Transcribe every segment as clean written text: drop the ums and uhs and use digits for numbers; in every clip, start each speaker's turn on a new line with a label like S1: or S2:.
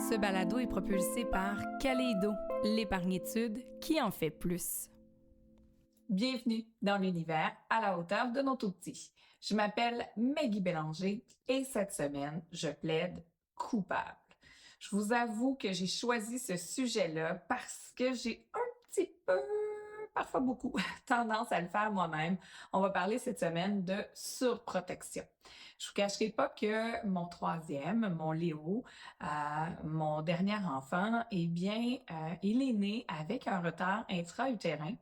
S1: Ce balado est propulsé par Kaleido, l'épargnétude qui en fait plus.
S2: Bienvenue dans l'univers à la hauteur de nos tout-petits. Je m'appelle Maggie Bélanger et cette semaine, je plaide coupable. Je vous avoue que j'ai choisi ce sujet-là parce que j'ai un petit peu, parfois beaucoup, tendance à le faire moi-même. On va parler cette semaine de surprotection. Je vous cacherai pas que mon troisième, mon Léo, mon dernier enfant, il est né avec un retard intra-utérin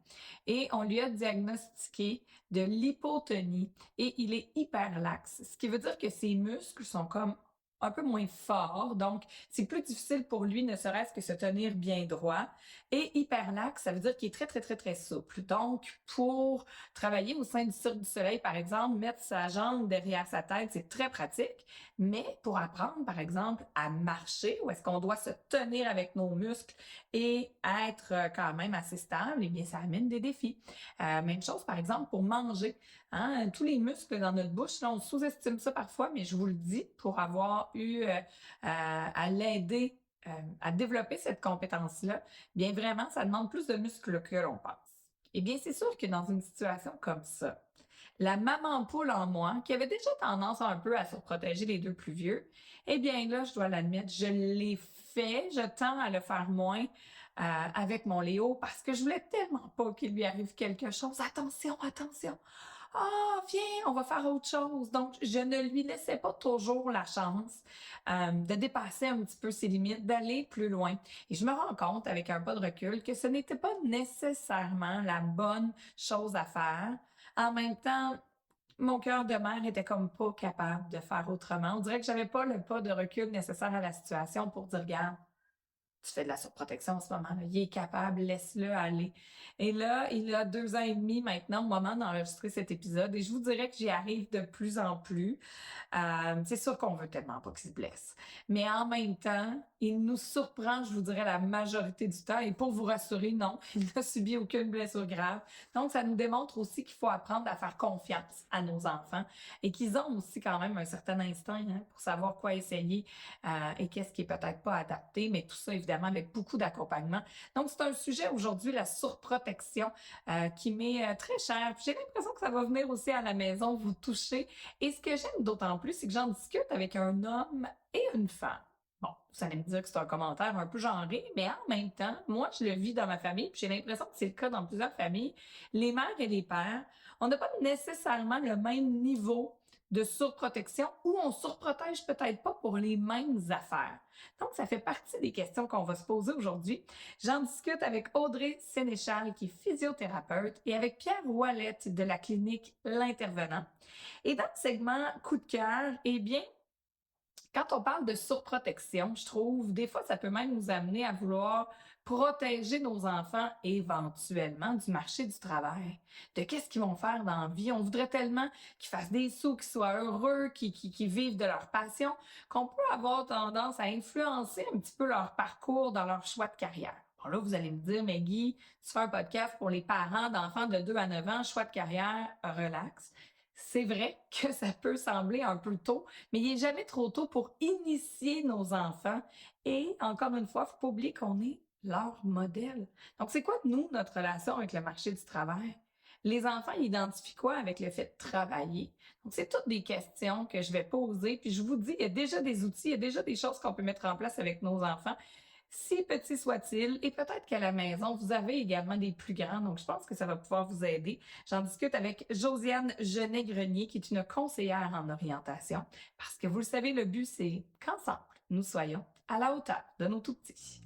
S2: et on lui a diagnostiqué de l'hypotonie et il est hyperlaxe, ce qui veut dire que ses muscles sont comme un peu moins forts, donc c'est plus difficile pour lui, ne serait-ce que se tenir bien droit. Et hyperlaxe, ça veut dire qu'il est très, très, très, très souple. Donc, pour travailler au sein du Cirque du Soleil, par exemple, mettre sa jambe derrière sa tête, c'est très pratique. Mais pour apprendre, par exemple, à marcher, où est-ce qu'on doit se tenir avec nos muscles et être quand même assez stable, eh bien, ça amène des défis. Même chose, par exemple, pour manger. Hein? Tous les muscles dans notre bouche, là, on sous-estime ça parfois, mais je vous le dis, pour avoir eu à l'aider à développer cette compétence-là, bien vraiment, ça demande plus de muscles que l'on pense. Eh bien, c'est sûr que dans une situation comme ça, la maman poule en moi, qui avait déjà tendance un peu à surprotéger les deux plus vieux, eh bien là, je dois l'admettre, je l'ai fait, je tends à le faire moins avec mon Léo parce que je voulais tellement pas qu'il lui arrive quelque chose. Attention, attention. Ah, viens, on va faire autre chose. Donc, je ne lui laissais pas toujours la chance de dépasser un petit peu ses limites, d'aller plus loin. Et je me rends compte, avec un pas de recul, que ce n'était pas nécessairement la bonne chose à faire. En même temps, mon cœur de mère était comme pas capable de faire autrement. On dirait que j'avais pas le pas de recul nécessaire à la situation pour dire, regarde, tu fais de la surprotection en ce moment-là. Il est capable, laisse-le aller. Et là, il a 2 ans et demi maintenant au moment d'enregistrer cet épisode et je vous dirais que j'y arrive de plus en plus. C'est sûr qu'on veut tellement pas qu'il se blesse. Mais en même temps, il nous surprend, je vous dirais, la majorité du temps. Et pour vous rassurer, non, il n'a subi aucune blessure grave. Donc, ça nous démontre aussi qu'il faut apprendre à faire confiance à nos enfants et qu'ils ont aussi quand même un certain instinct pour savoir quoi essayer et qu'est-ce qui est peut-être pas adapté. Mais tout ça, évidemment, avec beaucoup d'accompagnement. Donc, c'est un sujet aujourd'hui, la surprotection, qui m'est très cher. Puis j'ai l'impression que ça va venir aussi à la maison vous toucher. Et ce que j'aime d'autant plus, c'est que j'en discute avec un homme et une femme. Bon, vous allez me dire que c'est un commentaire un peu genré, mais en même temps, moi, je le vis dans ma famille, puis j'ai l'impression que c'est le cas dans plusieurs familles. Les mères et les pères, on n'a pas nécessairement le même niveau de surprotection ou on surprotège peut-être pas pour les mêmes affaires. Donc, ça fait partie des questions qu'on va se poser aujourd'hui. J'en discute avec Audrey Sénéchal, qui est physiothérapeute, et avec Pierre Ouellette de la clinique L'Intervenant. Et dans le segment coup de cœur, eh bien, quand on parle de surprotection, je trouve, des fois, ça peut même nous amener à vouloir protéger nos enfants éventuellement du marché du travail, de qu'est-ce qu'ils vont faire dans la vie. On voudrait tellement qu'ils fassent des sous, qu'ils soient heureux, qu'ils vivent de leur passion, qu'on peut avoir tendance à influencer un petit peu leur parcours dans leur choix de carrière. Bon, là, vous allez me dire, Maggie, tu fais un podcast pour les parents d'enfants de 2 à 9 ans, choix de carrière, relax. C'est vrai que ça peut sembler un peu tôt, mais il est jamais trop tôt pour initier nos enfants. Et encore une fois, faut pas oublier qu'on est leur modèle. Donc, c'est quoi, nous, notre relation avec le marché du travail? Les enfants identifient quoi avec le fait de travailler? Donc, c'est toutes des questions que je vais poser. Puis, je vous dis, il y a déjà des outils, il y a déjà des choses qu'on peut mettre en place avec nos enfants, si petits soient-ils, et peut-être qu'à la maison, vous avez également des plus grands, donc je pense que ça va pouvoir vous aider. J'en discute avec Josiane Genet-Grenier, qui est une conseillère en orientation, parce que vous le savez, le but, c'est qu'ensemble, nous soyons à la hauteur de nos tout-petits.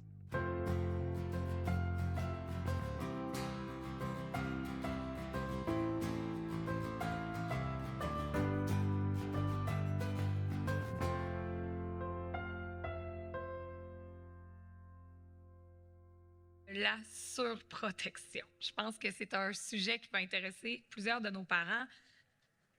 S1: La surprotection. Je pense que c'est un sujet qui va intéresser plusieurs de nos parents.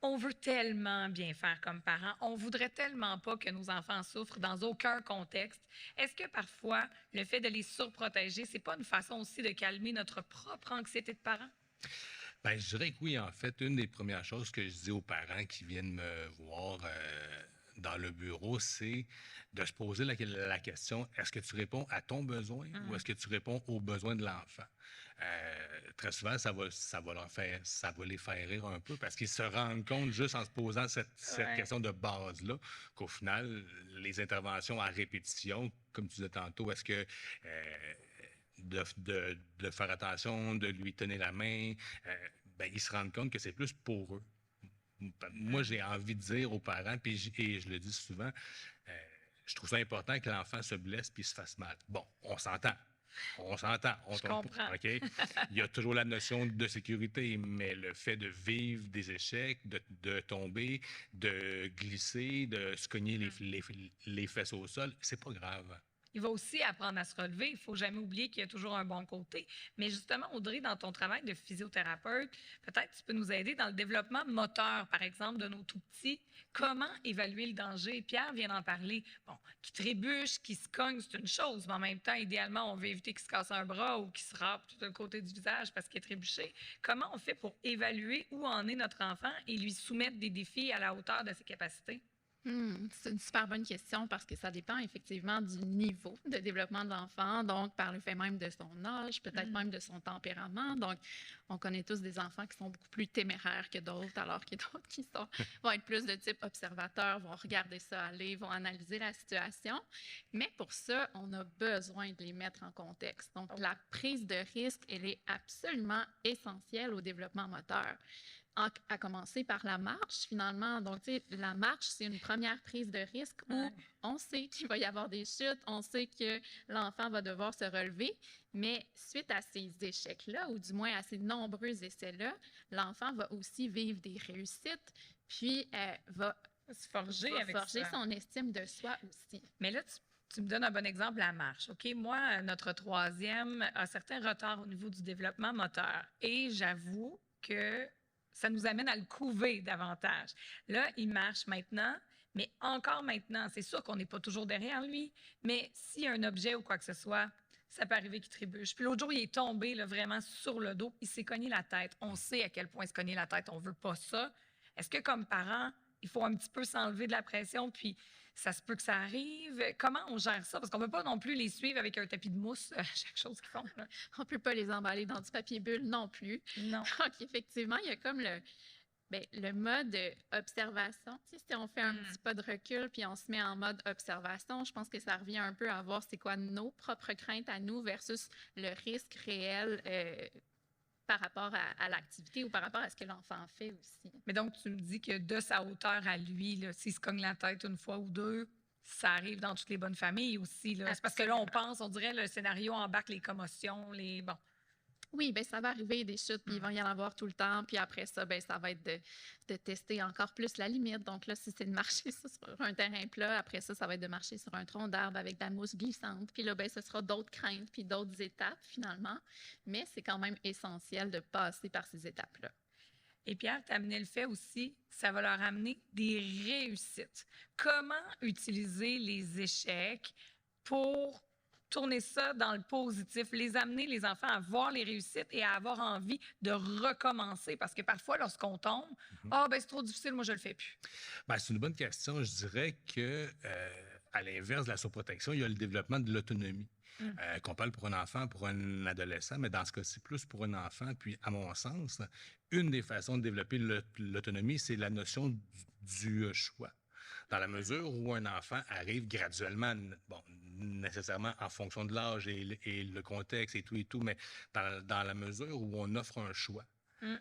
S1: On veut tellement bien faire comme parents. On voudrait tellement pas que nos enfants souffrent dans aucun contexte. Est-ce que parfois, le fait de les surprotéger, c'est pas une façon aussi de calmer notre propre anxiété de parents?
S3: Je dirais que oui, en fait. Une des premières choses que je dis aux parents qui viennent me voir dans le bureau, c'est de se poser la question, est-ce que tu réponds à ton besoin ou est-ce que tu réponds aux besoins de l'enfant? Très souvent, ça va les faire rire un peu parce qu'ils se rendent compte juste en se posant cette
S1: Ouais.
S3: question de base-là qu'au final, les interventions à répétition, comme tu disais tantôt, est-ce que de faire attention, de lui tenir la main, ben, ils se rendent compte que c'est plus pour eux. Moi, j'ai envie de dire aux parents, et je le dis souvent, je trouve ça important que l'enfant se blesse puis se fasse mal. Bon, on s'entend. On s'entend. On
S1: Je
S3: tombe pas.
S1: comprends.
S3: OK? Il y a toujours la notion de sécurité, mais le fait de vivre des échecs, de tomber, de glisser, de se cogner les fesses au sol, c'est pas grave.
S1: Il va aussi apprendre à se relever. Il ne faut jamais oublier qu'il y a toujours un bon côté. Mais justement, Audrey, dans ton travail de physiothérapeute, peut-être tu peux nous aider dans le développement moteur, par exemple, de nos tout-petits. Comment évaluer le danger? Pierre vient d'en parler. Bon, qui trébuche, qui se cogne, c'est une chose, mais en même temps, idéalement, on veut éviter qu'il se casse un bras ou qu'il se râpe tout un côté du visage parce qu'il est trébuché. Comment on fait pour évaluer où en est notre enfant et lui soumettre des défis à la hauteur de ses capacités?
S4: C'est une super bonne question parce que ça dépend effectivement du niveau de développement de l'enfant, donc par le fait même de son âge, peut-être même de son tempérament. Donc, on connaît tous des enfants qui sont beaucoup plus téméraires que d'autres, alors que d'autres vont être plus de type observateur, vont regarder ça aller, vont analyser la situation. Mais pour ça, on a besoin de les mettre en contexte. Donc, la prise de risque, elle est absolument essentielle au développement moteur. À commencer par la marche, finalement. Donc, tu sais, la marche, c'est une première prise de risque où on sait qu'il va y avoir des chutes, on sait que l'enfant va devoir se relever, mais suite à ces échecs-là, ou du moins à ces nombreux essais-là, l'enfant va aussi vivre des réussites, puis va
S1: Se forger avec
S4: forger
S1: ça.
S4: son estime de soi aussi.
S1: Mais là, tu me donnes un bon exemple, la marche. OK? Moi, notre troisième a certains retards au niveau du développement moteur. Et j'avoue que ça nous amène à le couver davantage. Là, il marche maintenant, mais encore maintenant. C'est sûr qu'on n'est pas toujours derrière lui, mais s'il y a un objet ou quoi que ce soit, ça peut arriver qu'il trébuche. Puis l'autre jour, il est tombé là, vraiment sur le dos, il s'est cogné la tête. On sait à quel point se cogner la tête, on veut pas ça. Est-ce que comme parent, il faut un petit peu s'enlever de la pression, puis ça se peut que ça arrive? Comment on gère ça? Parce qu'on ne peut pas non plus les suivre avec un tapis de mousse, chaque chose qu'ils font. Là.
S4: On ne peut pas les emballer dans du papier bulle non plus.
S1: Non.
S4: Donc, effectivement, il y a comme le mode observation. Tu sais, si on fait un petit pas de recul puis on se met en mode observation, je pense que ça revient un peu à voir c'est quoi nos propres craintes à nous versus le risque réel par rapport à l'activité ou par rapport à ce que l'enfant fait aussi.
S1: Mais donc, tu me dis que de sa hauteur à lui, là, s'il se cogne la tête une fois ou deux, ça arrive dans toutes les bonnes familles aussi. Là. C'est parce que là, on pense, on dirait, le scénario embarque les commotions, les... Bon.
S4: Oui, bien, ça va arriver des chutes, puis il va y en avoir tout le temps. Puis après ça, bien, ça va être de tester encore plus la limite. Donc là, si c'est de marcher sur un terrain plat, après ça, ça va être de marcher sur un tronc d'arbre avec de la mousse glissante. Puis là, bien, ce sera d'autres craintes, puis d'autres étapes, finalement. Mais c'est quand même essentiel de passer par ces étapes-là.
S1: Et Pierre, tu as amené le fait aussi, ça va leur amener des réussites. Comment utiliser les échecs pour tourner ça dans le positif, les amener, les enfants, à voir les réussites et à avoir envie de recommencer? Parce que parfois, lorsqu'on tombe, ben c'est trop difficile, moi, je le fais plus.
S3: Ben, c'est une bonne question. Je dirais que, à l'inverse de la surprotection, il y a le développement de l'autonomie. Qu'on parle pour un enfant, pour un adolescent, mais dans ce cas-ci, plus pour un enfant. Puis, à mon sens, une des façons de développer l'autonomie, c'est la notion du choix. Dans la mesure où un enfant arrive graduellement, bon, nécessairement en fonction de l'âge et le contexte et tout, mais dans la mesure où on offre un choix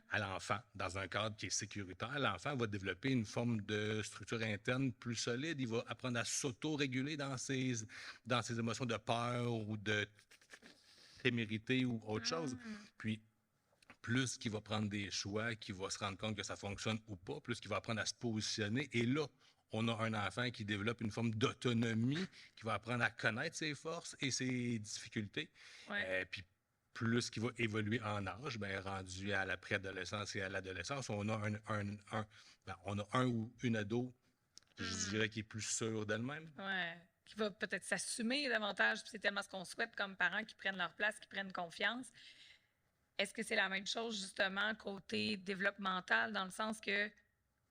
S3: à l'enfant, dans un cadre qui est sécuritaire, l'enfant va développer une forme de structure interne plus solide. Il va apprendre à s'auto-réguler dans ses émotions de peur ou de témérité ou autre chose. Puis, plus qu'il va prendre des choix, qu'il va se rendre compte que ça fonctionne ou pas, plus qu'il va apprendre à se positionner. Et là, on a un enfant qui développe une forme d'autonomie, qui va apprendre à connaître ses forces et ses difficultés. Puis, plus qu'il va évoluer en âge, bien, rendu à la préadolescence et à l'adolescence, on a on a un ou une ado, je dirais, qui est plus sûre d'elle-même.
S1: Ouais. Qui va peut-être s'assumer davantage, puis c'est tellement ce qu'on souhaite comme parents, qui prennent leur place, qui prennent confiance. Est-ce que c'est la même chose, justement, côté développemental, dans le sens que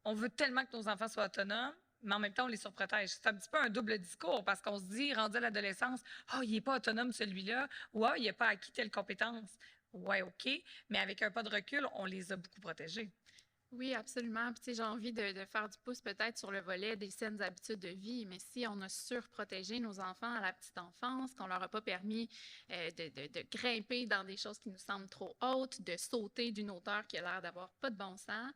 S1: on veut tellement que nos enfants soient autonomes, mais en même temps, on les surprotège. C'est un petit peu un double discours parce qu'on se dit, rendu à l'adolescence, « il n'est pas autonome celui-là » ou « il n'a pas acquis telle compétence ». Ouais, OK, mais avec un pas de recul, on les a beaucoup protégés.
S4: Oui, absolument. Puis, tu sais, j'ai envie de faire du pouce peut-être sur le volet des saines habitudes de vie, mais si on a surprotégé nos enfants à la petite enfance, qu'on leur a pas permis de grimper dans des choses qui nous semblent trop hautes, de sauter d'une hauteur qui a l'air d'avoir pas de bon sens,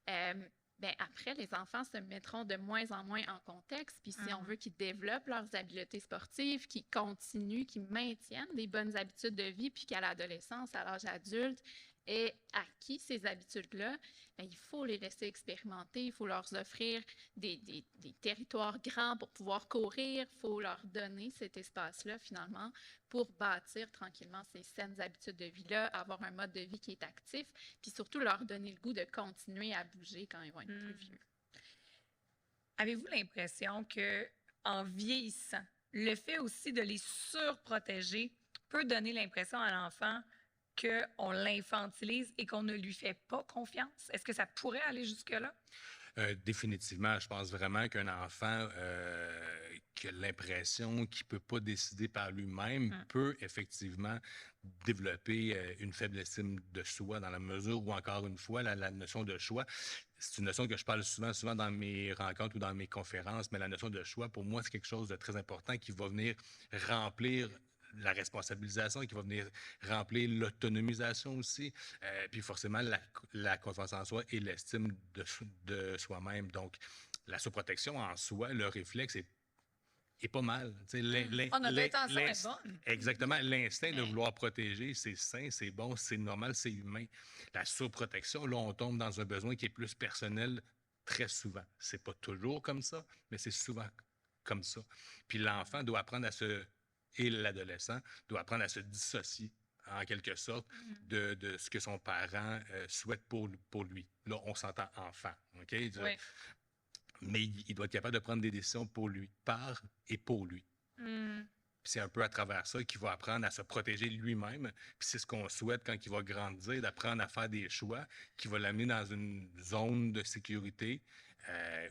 S4: euh, ben après, les enfants se mettront de moins en moins en contexte. Puis si on veut qu'ils développent leurs habiletés sportives, qu'ils continuent, qu'ils maintiennent des bonnes habitudes de vie, puis qu'à l'adolescence, à l'âge adulte, aient acquis ces habitudes-là, bien, il faut les laisser expérimenter, il faut leur offrir des territoires grands pour pouvoir courir, il faut leur donner cet espace-là finalement pour bâtir tranquillement ces saines habitudes de vie-là, avoir un mode de vie qui est actif, puis surtout leur donner le goût de continuer à bouger quand ils vont être plus vieux.
S1: Avez-vous l'impression que en vieillissant, le fait aussi de les surprotéger peut donner l'impression à l'enfant qu'on l'infantilise et qu'on ne lui fait pas confiance? Est-ce que ça pourrait aller jusque-là?
S3: Définitivement, je pense vraiment qu'un enfant qui a l'impression qu'il ne peut pas décider par lui-même peut effectivement développer une faible estime de soi dans la mesure où, encore une fois, la notion de choix, c'est une notion que je parle souvent dans mes rencontres ou dans mes conférences, mais la notion de choix, pour moi, c'est quelque chose de très important qui va venir remplir la responsabilisation, qui va venir remplir l'autonomisation aussi, puis forcément la confiance en soi et l'estime de soi-même. Donc, la surprotection en soi, le réflexe est pas mal.
S1: Notre intention est bonne.
S3: Exactement. L'instinct de vouloir protéger, c'est sain, c'est bon, c'est normal, c'est humain. La surprotection, là, on tombe dans un besoin qui est plus personnel très souvent. C'est pas toujours comme ça, mais c'est souvent comme ça. Puis l'enfant doit apprendre et l'adolescent doit apprendre à se dissocier, en quelque sorte, de ce que son parent souhaite pour lui. Là, on s'entend enfant, OK?
S1: Oui.
S3: Mais il doit être capable de prendre des décisions pour lui, par et pour lui. Puis c'est un peu à travers ça qu'il va apprendre à se protéger lui-même. Puis c'est ce qu'on souhaite quand il va grandir, d'apprendre à faire des choix qui va l'amener dans une zone de sécurité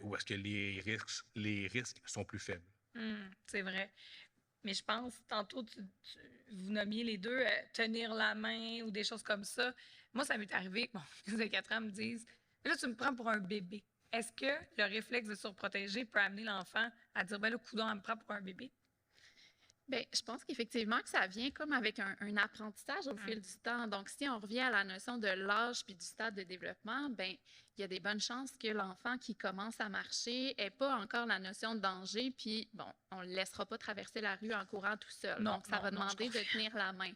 S3: où est-ce que les risques sont plus faibles.
S1: C'est vrai. Mais je pense, tantôt, vous nommiez les deux, tenir la main ou des choses comme ça. Moi, ça m'est arrivé que mon fils de 4 ans me dise, là, tu me prends pour un bébé. Est-ce que le réflexe de surprotéger peut amener l'enfant à dire, ben là, coudonc, elle me prend pour un bébé?
S4: Bien, je pense qu'effectivement que ça vient comme avec un apprentissage au fil du temps. Donc, si on revient à la notion de l'âge puis du stade de développement, bien, il y a des bonnes chances que l'enfant qui commence à marcher n'ait pas encore la notion de danger, puis bon, on ne le laissera pas traverser la rue en courant tout seul. Donc, ça va demander de tenir la main.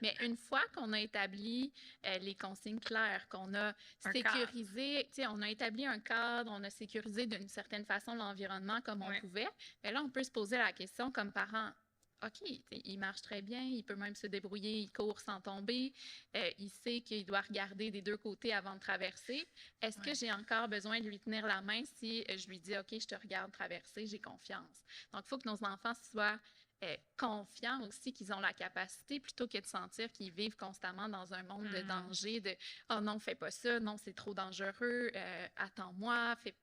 S4: Mais une fois qu'on a établi les consignes claires, qu'on a sécurisé, tu sais, on a établi un cadre, on a sécurisé d'une certaine façon l'environnement comme on pouvait, bien là, on peut se poser la question comme parent, OK, il marche très bien, il peut même se débrouiller, il court sans tomber, il sait qu'il doit regarder des deux côtés avant de traverser. Est-ce que j'ai encore besoin de lui tenir la main si je lui dis, OK, je te regarde traverser, j'ai confiance? Donc, il faut que nos enfants soient confiants aussi qu'ils ont la capacité, plutôt que de sentir qu'ils vivent constamment dans un monde de danger, de « Oh non, fais pas ça, non, c'est trop dangereux, attends-moi, fais... »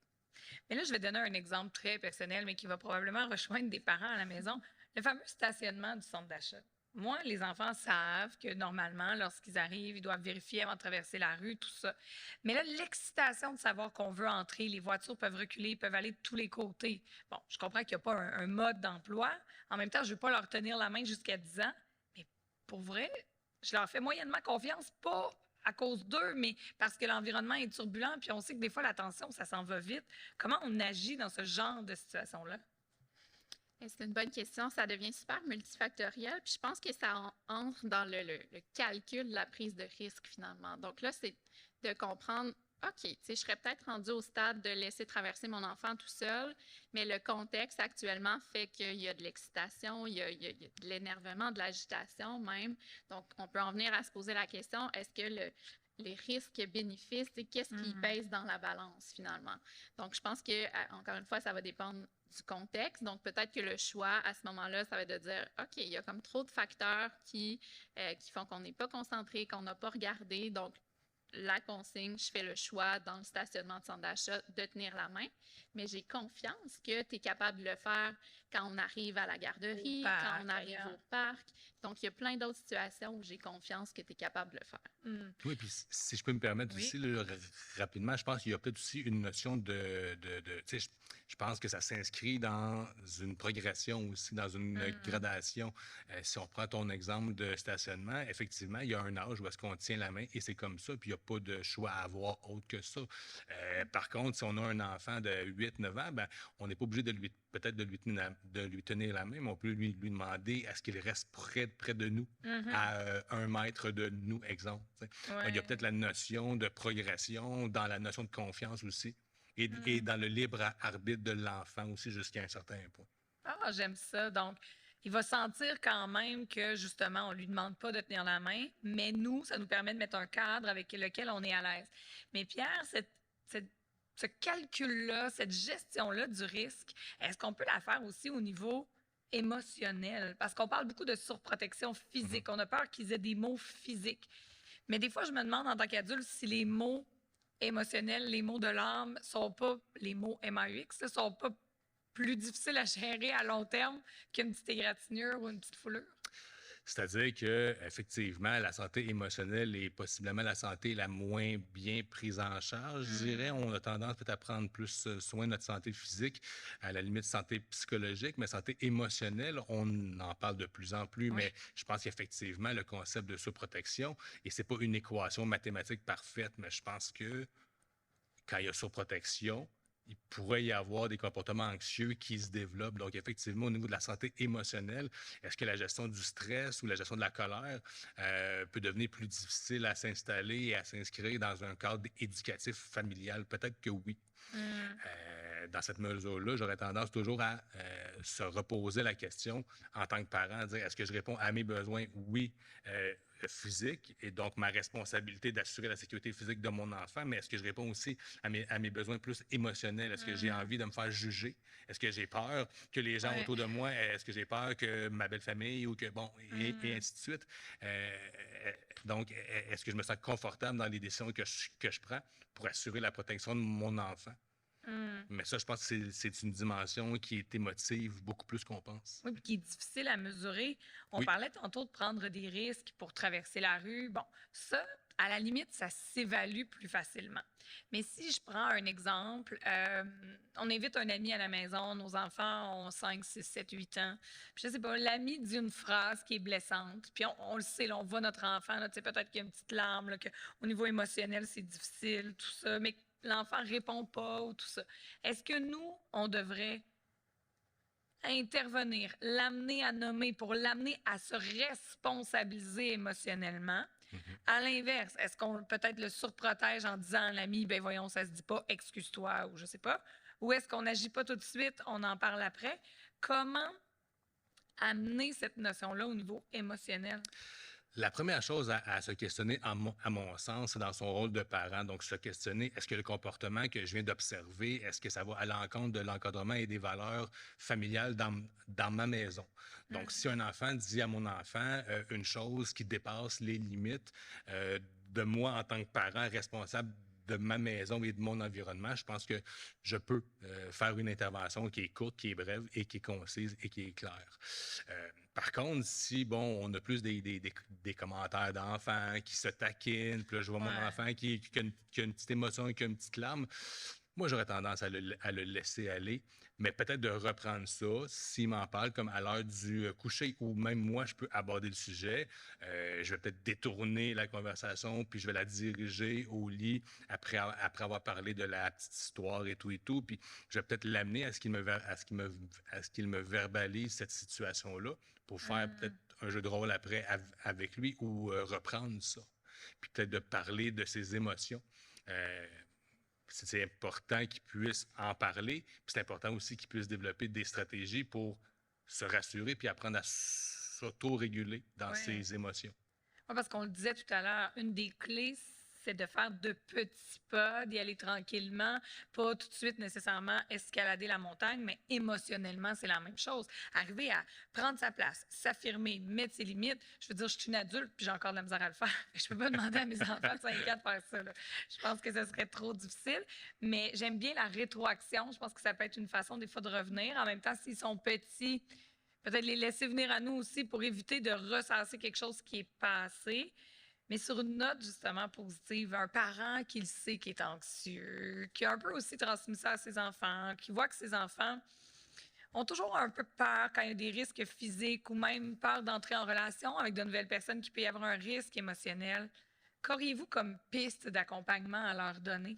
S1: Mais là, je vais donner un exemple très personnel, mais qui va probablement rejoindre des parents à la maison. Le fameux stationnement du centre d'achat. Moi, les enfants savent que normalement, lorsqu'ils arrivent, ils doivent vérifier avant de traverser la rue, tout ça. Mais là, l'excitation de savoir qu'on veut entrer, les voitures peuvent reculer, peuvent aller de tous les côtés. Bon, je comprends qu'il n'y a pas un mode d'emploi. En même temps, je ne veux pas leur tenir la main jusqu'à 10 ans. Mais pour vrai, je leur fais moyennement confiance, pas à cause d'eux, mais parce que l'environnement est turbulent, puis on sait que des fois, la tension, ça s'en va vite. Comment on agit dans ce genre de situation-là?
S4: C'est une bonne question. Ça devient super multifactoriel. Puis je pense que ça entre dans le calcul de la prise de risque, finalement. Donc là, c'est de comprendre, OK, tu sais, je serais peut-être rendue au stade de laisser traverser mon enfant tout seul, mais le contexte actuellement fait qu'il y a de l'excitation, il y a de l'énervement, de l'agitation même. Donc, on peut en venir à se poser la question, est-ce que les risques et bénéfices, qu'est-ce qui pèse dans la balance, finalement? Donc, je pense que, encore une fois, ça va dépendre du contexte. Donc, peut-être que le choix, à ce moment-là, ça va être de dire, OK, il y a comme trop de facteurs qui font qu'on n'est pas concentré, qu'on n'a pas regardé. Donc, la consigne, je fais le choix dans le stationnement de centre d'achat de tenir la main, mais j'ai confiance que tu es capable de le faire quand on arrive à la garderie, quand on arrive au parc. Donc, il y a plein d'autres situations où j'ai confiance que tu es capable de le faire.
S3: Oui, puis si je peux me permettre
S1: Oui.
S3: aussi, là, rapidement, je pense qu'il y a peut-être aussi une notion tu sais, je pense que ça s'inscrit dans une progression aussi, dans une gradation. Si on prend ton exemple de stationnement, effectivement, il y a un âge où est-ce qu'on tient la main et c'est comme ça, puis il n'y a pas de choix à avoir autre que ça. Par contre, si on a un enfant de 8-9 ans, ben, on n'est pas obligé peut-être de lui tenir la main, mais on peut lui demander à ce qu'il reste près de nous, à 1 mètre de nous, exemple. Il y a peut-être la notion de progression, dans la notion de confiance aussi, et dans le libre arbitre de l'enfant aussi jusqu'à un certain point.
S1: Ah, j'aime ça. Donc, il va sentir quand même que, justement, on ne lui demande pas de tenir la main, mais nous, ça nous permet de mettre un cadre avec lequel on est à l'aise. Mais Pierre, ce calcul-là, cette gestion-là du risque, est-ce qu'on peut la faire aussi au niveau émotionnel? Parce qu'on parle beaucoup de surprotection physique. On a peur qu'ils aient des mots physiques. Mais des fois, je me demande en tant qu'adulte si les mots émotionnels, les mots de l'âme, sont pas, les mots MAUX, sont pas plus difficiles à gérer à long terme qu'une petite égratignure ou une petite foulure.
S3: C'est-à-dire que effectivement, la santé émotionnelle est possiblement la santé la moins bien prise en charge. Je dirais, on a tendance peut-être à prendre plus soin de notre santé physique, à la limite santé psychologique, mais santé émotionnelle, on en parle de plus en plus.
S1: Oui.
S3: Mais je pense qu'effectivement, le concept de surprotection, et c'est pas une équation mathématique parfaite, mais je pense que quand il y a surprotection, il pourrait y avoir des comportements anxieux qui se développent. Donc, effectivement, au niveau de la santé émotionnelle, est-ce que la gestion du stress ou la gestion de la colère peut devenir plus difficile à s'installer et à s'inscrire dans un cadre éducatif familial? Peut-être que oui. Dans cette mesure-là, j'aurais tendance toujours à se reposer la question en tant que parent, dire est-ce que je réponds à mes besoins? Oui. Physique et donc ma responsabilité d'assurer la sécurité physique de mon enfant, mais est-ce que je réponds aussi à mes besoins plus émotionnels? Est-ce que j'ai envie de me faire juger? Est-ce que j'ai peur que les gens autour de moi, est-ce que j'ai peur que ma belle famille ou que, bon, et ainsi de suite. Donc, est-ce que je me sens confortable dans les décisions que je prends pour assurer la protection de mon enfant? Mais ça, je pense que c'est une dimension qui est émotive beaucoup plus qu'on pense.
S1: Oui, puis qui est difficile à mesurer. On
S3: Oui.
S1: parlait tantôt de prendre des risques pour traverser la rue. Bon, ça, à la limite, ça s'évalue plus facilement. Mais si je prends un exemple, on invite un ami à la maison, nos enfants ont 5, 6, 7, 8 ans. Puis je sais pas, l'ami dit une phrase qui est blessante. Puis on le sait, là, on voit notre enfant, là, tu sais, peut-être qu'il y a une petite larme, là, qu'au niveau émotionnel, c'est difficile, tout ça, mais l'enfant répond pas ou tout ça. Est-ce que nous, on devrait intervenir, l'amener à nommer pour l'amener à se responsabiliser émotionnellement? À l'inverse, est-ce qu'on peut-être le surprotège en disant à l'ami, ben voyons, ça se dit pas, excuse-toi ou je sais pas, ou est-ce qu'on n'agit pas tout de suite, on en parle après? Comment amener cette notion-là au niveau émotionnel?
S3: La première chose à se questionner, à mon sens, c'est dans son rôle de parent. Donc, se questionner, est-ce que le comportement que je viens d'observer, est-ce que ça va à l'encontre de l'encadrement et des valeurs familiales dans ma maison? Donc, si un enfant dit à mon enfant une chose qui dépasse les limites de moi en tant que parent responsable de ma maison et de mon environnement, je pense que je peux faire une intervention qui est courte, qui est brève et qui est concise et qui est claire. Par contre, si, bon, on a plus des commentaires d'enfants qui se taquinent, puis là, je vois mon enfant qui a une petite émotion et qui a une petite larme, moi, j'aurais tendance à le laisser aller, mais peut-être de reprendre ça s'il m'en parle comme à l'heure du coucher, ou même moi, je peux aborder le sujet. Je vais peut-être détourner la conversation, puis je vais la diriger au lit après avoir parlé de la petite histoire et tout, puis je vais peut-être l'amener à ce qu'il me verbalise cette situation-là pour faire peut-être un jeu de rôle après avec lui ou reprendre ça. Puis peut-être de parler de ses émotions. C'est important qu'ils puissent en parler. Puis c'est important aussi qu'ils puissent développer des stratégies pour se rassurer puis apprendre à s'auto-réguler dans ses émotions.
S1: Oui, parce qu'on le disait tout à l'heure, une des clés, c'est de faire de petits pas, d'y aller tranquillement, pas tout de suite nécessairement escalader la montagne, mais émotionnellement, c'est la même chose. Arriver à prendre sa place, s'affirmer, mettre ses limites. Je veux dire, je suis une adulte puis j'ai encore de la misère à le faire. Je peux pas demander à mes enfants de 5 ans de faire ça, là. Je pense que ce serait trop difficile, mais j'aime bien la rétroaction. Je pense que ça peut être une façon des fois de revenir. En même temps, s'ils sont petits, peut-être les laisser venir à nous aussi pour éviter de ressasser quelque chose qui est passé. Mais sur une note justement positive, un parent qui le sait qui est anxieux, qui a un peu aussi transmis ça à ses enfants, qui voit que ses enfants ont toujours un peu peur quand il y a des risques physiques ou même peur d'entrer en relation avec de nouvelles personnes qui peut y avoir un risque émotionnel. Qu'auriez-vous comme piste d'accompagnement à leur donner?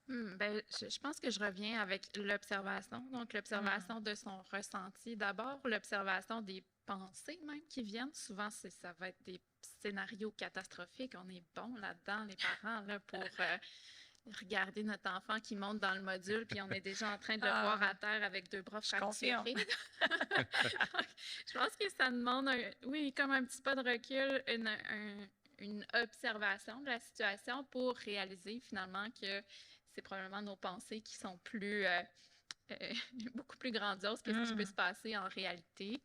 S4: Ben, je pense que je reviens avec l'observation. Donc, l'observation de son ressenti d'abord, l'observation des pensées même qui viennent. Souvent, ça va être des scénarios catastrophiques. On est bon là-dedans, les parents, là, pour regarder notre enfant qui monte dans le module, puis on est déjà en train de le voir à terre avec 2 bras
S1: confirme.
S4: fracturés. Je pense que ça demande, oui, comme un petit pas de recul, une observation de la situation pour réaliser finalement que c'est probablement nos pensées qui sont beaucoup plus grandioses que ce qui peut se passer en réalité.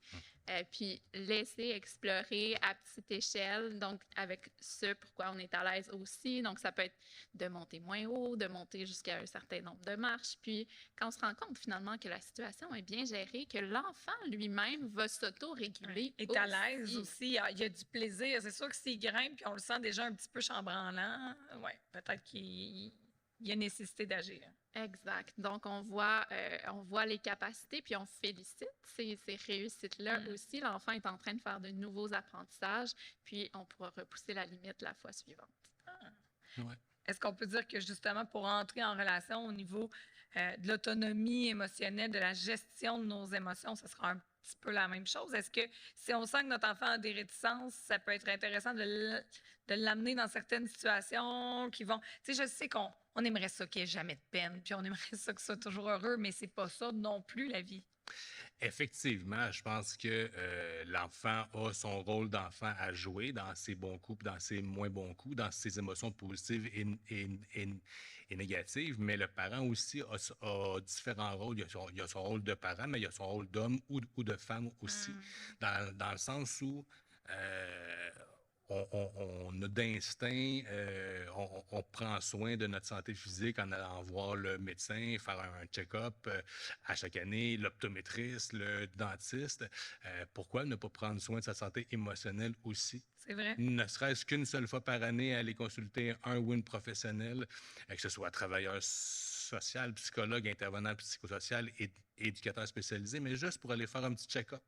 S4: Puis laisser explorer à petite échelle, donc avec ce pourquoi on est à l'aise aussi. Donc, ça peut être de monter moins haut, de monter jusqu'à un certain nombre de marches. Puis, quand on se rend compte finalement que la situation est bien gérée, que l'enfant lui-même va s'auto-réguler.
S1: Est à l'aise aussi, il y a du plaisir. C'est sûr que s'il grimpe puis on le sent déjà un petit peu chambranlant, ouais, peut-être qu'il y a nécessité d'agir.
S4: Exact. Donc, on voit les capacités, puis on félicite ces réussites-là aussi. L'enfant est en train de faire de nouveaux apprentissages, puis on pourra repousser la limite la fois suivante.
S3: Ouais.
S1: Est-ce qu'on peut dire que justement, pour entrer en relation au niveau de l'autonomie émotionnelle, de la gestion de nos émotions, ce sera un petit peu la même chose? Est-ce que si on sent que notre enfant a des réticences, ça peut être intéressant de l'amener dans certaines situations qui vont... Tu sais, je sais qu'on aimerait ça qu'il n'y ait jamais de peine, puis on aimerait ça que ce soit toujours heureux, mais c'est pas ça non plus, la vie.
S3: Effectivement, je pense que l'enfant a son rôle d'enfant à jouer dans ses bons coups, dans ses moins bons coups, dans ses émotions positives et négatives, mais le parent aussi a différents rôles. Il a son rôle de parent, mais il a son rôle d'homme ou de femme aussi, dans le sens où on a d'instinct, on prend soin de notre santé physique en allant voir le médecin, faire un check-up à chaque année, l'optométriste, le dentiste. Pourquoi ne pas prendre soin de sa santé émotionnelle aussi?
S1: C'est vrai.
S3: Ne serait-ce qu'une seule fois par année, aller consulter un ou une professionnelle, que ce soit travailleur social, psychologue, intervenant psychosocial et éducateur spécialisé, mais juste pour aller faire un petit check-up.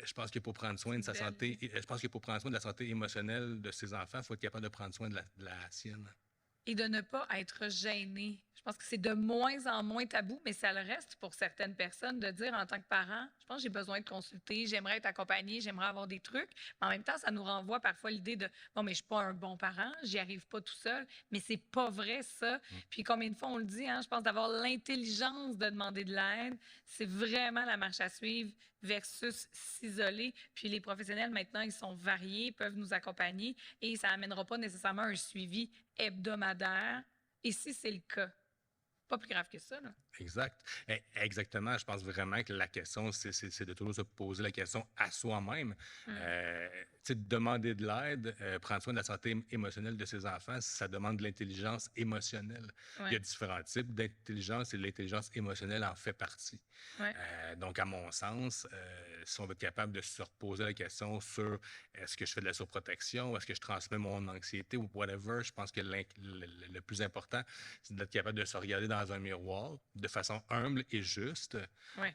S3: Je pense que pour prendre soin de sa santé, je pense que pour prendre soin de la santé émotionnelle de ses enfants, il faut être capable de prendre soin de la sienne.
S1: Et de ne pas être gêné. Je pense que c'est de moins en moins tabou, mais ça le reste pour certaines personnes de dire en tant que parent, je pense que j'ai besoin de consulter, j'aimerais être accompagnée, j'aimerais avoir des trucs. Mais en même temps, ça nous renvoie parfois l'idée de bon, mais je suis pas un bon parent, j'y arrive pas tout seul. Mais c'est pas vrai, ça. Puis combien de fois on le dit, hein, je pense d'avoir l'intelligence de demander de l'aide, c'est vraiment la marche à suivre versus s'isoler. Puis les professionnels, maintenant, ils sont variés, peuvent nous accompagner et ça n'amènera pas nécessairement un suivi hebdomadaire. Et si c'est le cas, pas plus grave que ça, là.
S3: Exact. Exactement. Je pense vraiment que la question, c'est de toujours se poser la question à soi-même. Demander de l'aide, prendre soin de la santé émotionnelle de ses enfants, ça demande de l'intelligence émotionnelle.
S1: Ouais.
S3: Il y a différents types d'intelligence et l'intelligence émotionnelle en fait partie.
S1: Ouais.
S3: Donc, à mon sens, si on veut être capable de se reposer la question sur est-ce que je fais de la surprotection, est-ce que je transmets mon anxiété ou whatever, je pense que le plus important, c'est d'être capable de se regarder dans un miroir de façon humble et juste.
S1: Ouais.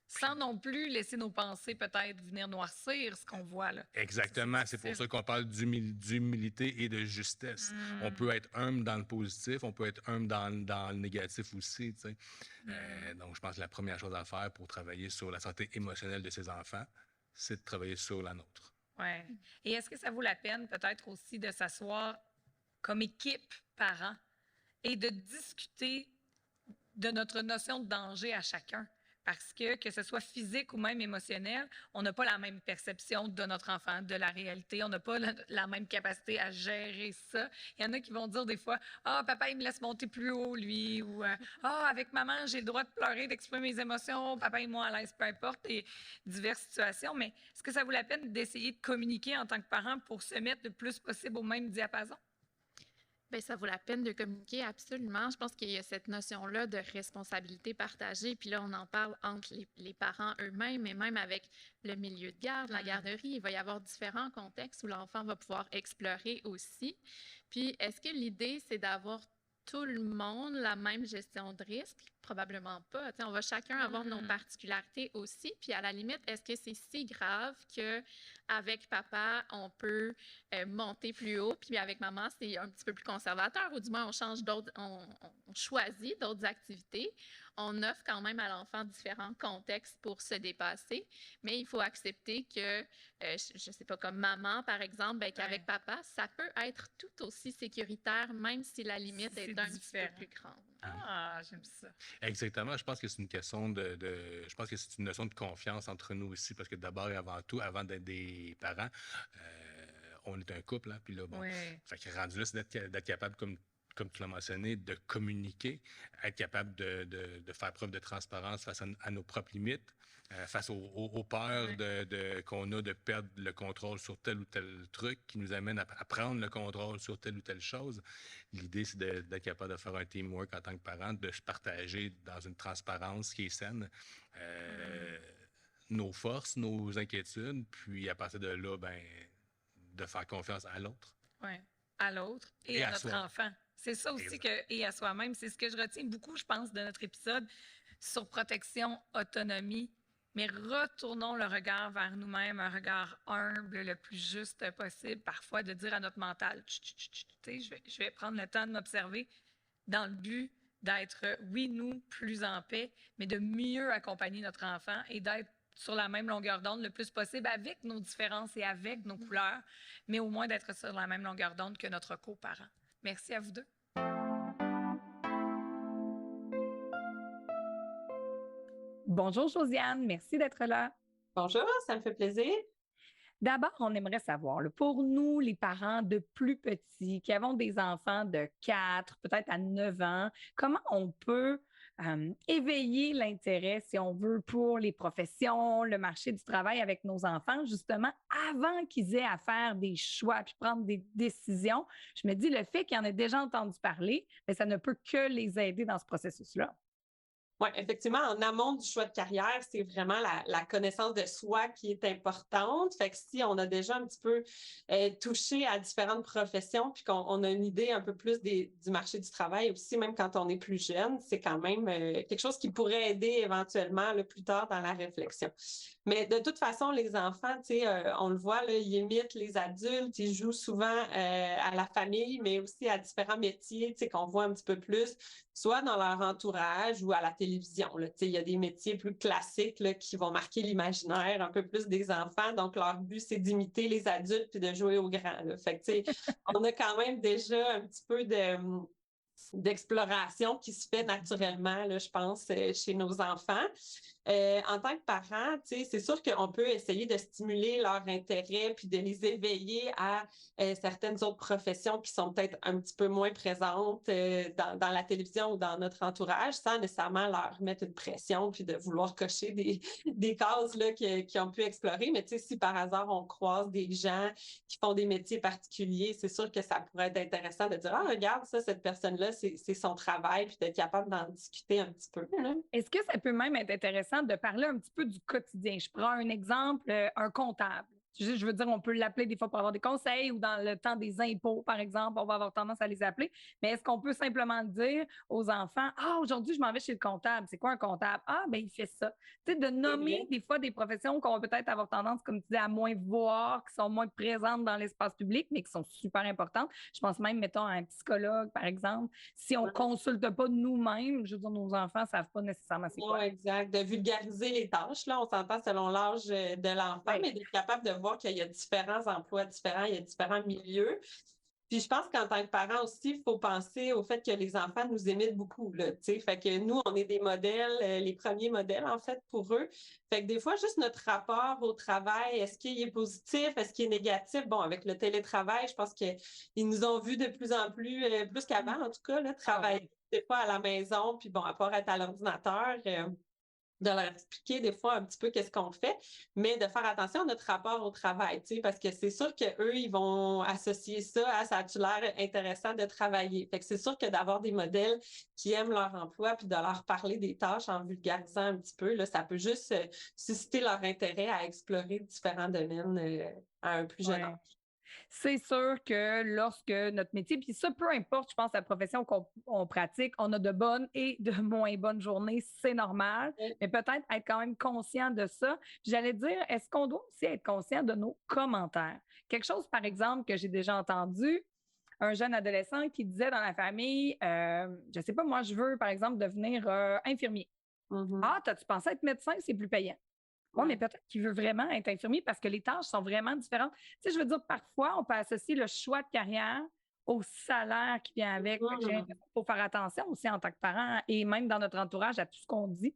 S1: Sans non plus laisser nos pensées peut-être venir noircir ce qu'on voit, là.
S3: Exactement.
S1: Ça,
S3: c'est pour ça qu'on parle d'humilité et de justesse. On peut être humble dans le positif, on peut être humble dans le négatif aussi. Tu sais. Donc, je pense que la première chose à faire pour travailler sur la santé émotionnelle de ses enfants, c'est de travailler sur la nôtre.
S1: Oui. Et est-ce que ça vaut la peine peut-être aussi de s'asseoir comme équipe parents et de discuter de notre notion de danger à chacun? Parce que ce soit physique ou même émotionnel, on n'a pas la même perception de notre enfant, de la réalité. On n'a pas la même capacité à gérer ça. Il y en a qui vont dire des fois, ah, papa, il me laisse monter plus haut, lui. Ou, ah, avec maman, j'ai le droit de pleurer, d'exprimer mes émotions. Papa et moi, à l'aise, peu importe. Et diverses situations. Mais est-ce que ça vaut la peine d'essayer de communiquer en tant que parent pour se mettre le plus possible au même diapason?
S4: Bien, ça vaut la peine de communiquer, absolument. Je pense qu'il y a cette notion-là de responsabilité partagée. Puis là, on en parle entre les parents eux-mêmes, mais même avec le milieu de garde, la garderie. Il va y avoir différents contextes où l'enfant va pouvoir explorer aussi. Puis, est-ce que l'idée, c'est d'avoir tout le monde la même gestion de risque? Probablement pas. Tu sais, on va chacun avoir nos particularités aussi. Puis à la limite, est-ce que c'est si grave qu'avec papa, on peut monter plus haut, puis avec maman, c'est un petit peu plus conservateur, ou du moins on change d'autres, on choisit d'autres activités. On offre quand même à l'enfant différents contextes pour se dépasser, mais il faut accepter que, je sais pas, comme maman, par exemple, ben, qu'avec papa, ça peut être tout aussi sécuritaire, même si la limite est un petit peu plus grande.
S1: Ah, j'aime ça.
S3: Exactement. Je pense que c'est une question je pense que c'est une notion de confiance entre nous aussi, parce que d'abord et avant tout, avant d'être des parents, on est un couple, hein, puis là, bon, fait que rendu là, c'est d'être capable, comme tu l'as mentionné, de communiquer, être capable de faire preuve de transparence face à nos propres limites, face aux peurs qu'on a de perdre le contrôle sur tel ou tel truc qui nous amène à prendre le contrôle sur telle ou telle chose. L'idée, c'est d'être capable de faire un teamwork en tant que parent, de se partager dans une transparence qui est saine nos forces, nos inquiétudes, puis à partir de là, ben, de faire confiance à l'autre.
S1: Oui, à l'autre et à notre enfant. C'est ça aussi et à soi-même. C'est ce que je retiens beaucoup, je pense, de notre épisode sur protection, autonomie. Mais retournons le regard vers nous-mêmes, un regard humble, le plus juste possible. Parfois, de dire à notre mental, je vais prendre le temps de m'observer dans le but d'être, oui, nous, plus en paix, mais de mieux accompagner notre enfant et d'être sur la même longueur d'onde le plus possible avec nos différences et avec nos couleurs, mais au moins d'être sur la même longueur d'onde que notre coparent. Merci à vous deux.
S2: Bonjour Josiane, merci d'être là.
S5: Bonjour, ça me fait plaisir.
S2: D'abord, on aimerait savoir, là, pour nous, les parents de plus petits, qui avons des enfants de 4, peut-être à 9 ans, comment on peut éveiller l'intérêt, si on veut, pour les professions, le marché du travail avec nos enfants, justement, avant qu'ils aient à faire des choix puis prendre des décisions? Je me dis, le fait qu'ils en aient déjà entendu parler, bien, ça ne peut que les aider dans ce processus-là.
S5: Oui, effectivement, en amont du choix de carrière, c'est vraiment la connaissance de soi qui est importante. Fait que si on a déjà un petit peu touché à différentes professions, puis qu'on a une idée un peu plus du marché du travail aussi, même quand on est plus jeune, c'est quand même quelque chose qui pourrait aider éventuellement là, plus tard dans la réflexion. Mais de toute façon, les enfants, tu sais, on le voit, là, ils imitent les adultes, ils jouent souvent à la famille, mais aussi à différents métiers, tu sais, qu'on voit un petit peu plus, soit dans leur entourage ou à la télévision. Là. Il y a des métiers plus classiques là, qui vont marquer l'imaginaire un peu plus des enfants. Donc, leur but, c'est d'imiter les adultes puis de jouer aux grands. Là. Fait que, on a quand même déjà un petit peu d'exploration qui se fait naturellement, là, je pense, chez nos enfants. En tant que parent, c'est sûr qu'on peut essayer de stimuler leur intérêt puis de les éveiller à certaines autres professions qui sont peut-être un petit peu moins présentes dans la télévision ou dans notre entourage, sans nécessairement leur mettre une pression puis de vouloir cocher des cases là, qui ont pu explorer. Mais si par hasard on croise des gens qui font des métiers particuliers, c'est sûr que ça pourrait être intéressant de dire « Ah, regarde ça, cette personne-là, c'est son travail », puis d'être capable d'en discuter un petit peu. Là.
S2: Est-ce que ça peut même être intéressant de parler un petit peu du quotidien? Je prends un exemple, un comptable. Je veux dire, on peut l'appeler des fois pour avoir des conseils ou dans le temps des impôts, par exemple, on va avoir tendance à les appeler. Mais est-ce qu'on peut simplement dire aux enfants, « Ah, aujourd'hui, je m'en vais chez le comptable. C'est quoi un comptable? Ah, bien, il fait ça. » Tu sais, de nommer des fois des professions qu'on va peut-être avoir tendance, comme tu dis, à moins voir, qui sont moins présentes dans l'espace public, mais qui sont super importantes. Je pense même, mettons, à un psychologue, par exemple. Si on ne consulte pas nous-mêmes, je veux dire, nos enfants ne savent pas nécessairement c'est quoi.
S5: Oui, exact. De vulgariser les tâches, là, on s'entend selon l'âge de l'enfant, mais d'être capable de voir qu'il y a différents emplois différents, il y a différents milieux. Puis je pense qu'en tant que parent aussi, il faut penser au fait que les enfants nous imitent beaucoup, là, tu sais. Fait que nous, on est des modèles, les premiers modèles, en fait, pour eux. Fait que des fois, juste notre rapport au travail, est-ce qu'il est positif, est-ce qu'il est négatif? Bon, avec le télétravail, je pense qu'ils nous ont vus de plus en plus, plus qu'avant, en tout cas, là, travailler des fois à la maison, puis bon, à part être à l'ordinateur, de leur expliquer des fois un petit peu qu'est-ce qu'on fait, mais de faire attention à notre rapport au travail, tu sais, parce que c'est sûr qu'eux, ils vont associer ça à ça a-tu l'air intéressant de travailler. Fait que c'est sûr que d'avoir des modèles qui aiment leur emploi puis de leur parler des tâches en vulgarisant un petit peu, là, ça peut juste susciter leur intérêt à explorer différents domaines à un plus jeune âge.
S2: Ouais. C'est sûr que lorsque notre métier, puis ça, peu importe, je pense, la profession qu'on pratique, on a de bonnes et de moins bonnes journées, c'est normal,
S5: Ouais.
S2: mais peut-être être quand même conscient de ça. Puis j'allais dire, est-ce qu'on doit aussi être conscient de nos commentaires? Quelque chose, par exemple, que j'ai déjà entendu, un jeune adolescent qui disait dans la famille, je sais pas, moi, je veux, par exemple, devenir infirmier.
S5: Mhm.
S2: Ah, t'as-tu pensé être médecin? C'est plus payant. Oui, mais
S5: Ouais.
S2: peut-être qu'il veut vraiment être infirmier parce que les tâches sont vraiment différentes. Tu sais, je veux dire, parfois, on peut associer le choix de carrière au salaire qui vient avec. Fait que j'ai
S5: Mhm.
S2: l'impression qu'il faut faire attention aussi en tant que parent et même dans notre entourage à tout ce qu'on dit.